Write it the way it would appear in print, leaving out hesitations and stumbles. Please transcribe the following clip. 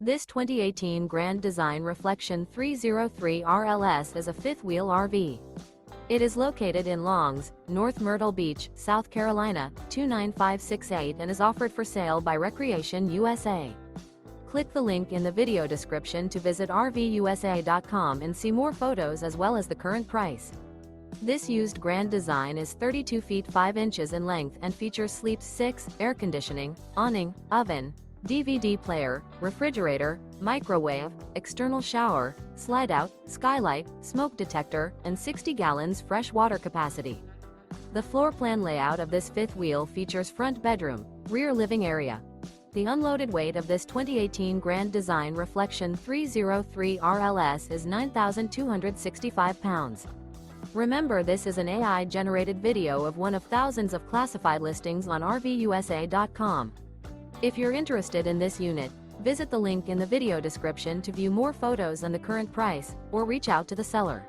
This 2018 Grand Design Reflection 303 RLS is a fifth-wheel RV. It is located in Longs, North Myrtle Beach, South Carolina, 29568 and is offered for sale by Recreation USA. Click the link in the video description to visit RVUSA.com and see more photos as well as the current price. This used Grand Design is 32 feet 5 inches in length and features sleep 6, air conditioning, awning, oven, DVD player, refrigerator, microwave, external shower, slide-out, skylight, smoke detector, and 60 gallons fresh water capacity. The floor plan layout of this fifth wheel features front bedroom, rear living area. The unloaded weight of this 2018 Grand Design Reflection 303 RLS is 9,265 pounds. Remember, this is an AI-generated video of one of thousands of classified listings on RVUSA.com. If you're interested in this unit, visit the link in the video description to view more photos and the current price, or reach out to the seller.